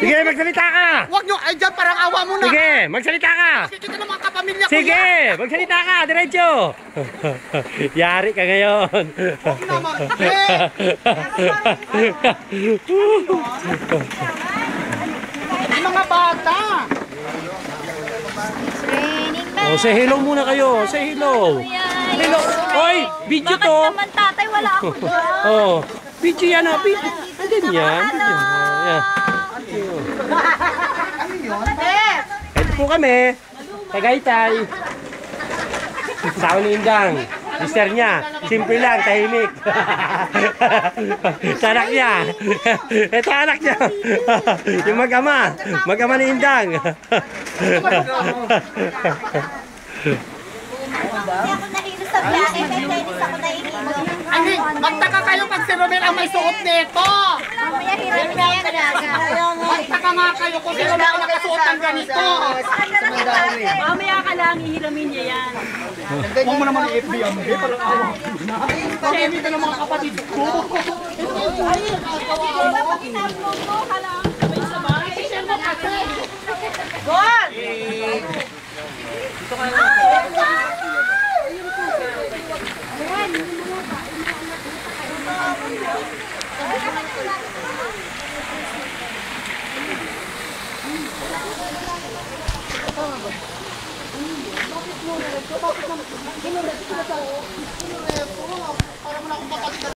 Sige, magsalita ka! Huwag nyo, ay dyan, parang awa mo na. Sige, magsalita ka! Kita ng mga kapamilya ko. Sige, magsalita ka, diretso! Yari ka ngayon. Huwag naman. Yung mga bata. Oh, say hello muna kayo. Say hello. Hello. Oy, video to. Bakit naman tatay wala ako doon? Oh, video yan ah. Video. Andun yan. Video. Yan. Ito po kami. Tagaytay. Sao ni Indang. Mister niya. Simple lang, tahimik. Sa anak niya. Ito anak niya. Yung mag-ama. Mag-ama ni Indang. Hindi ako nahilo sa biyahe, kaya tennis ako nahihilo. Ay, magtaka kayo pag si Romel ang may suot nito. Mamaya hirap na yan, gaga. Magtaka nga kayo kung si Romel ang nakasuot ng ganito. Mamaya ka lang, ihiramin niya yan. Huwag mo naman i-FBM. Parang awa. Kasi ka ng mga kapatid ko. Gol!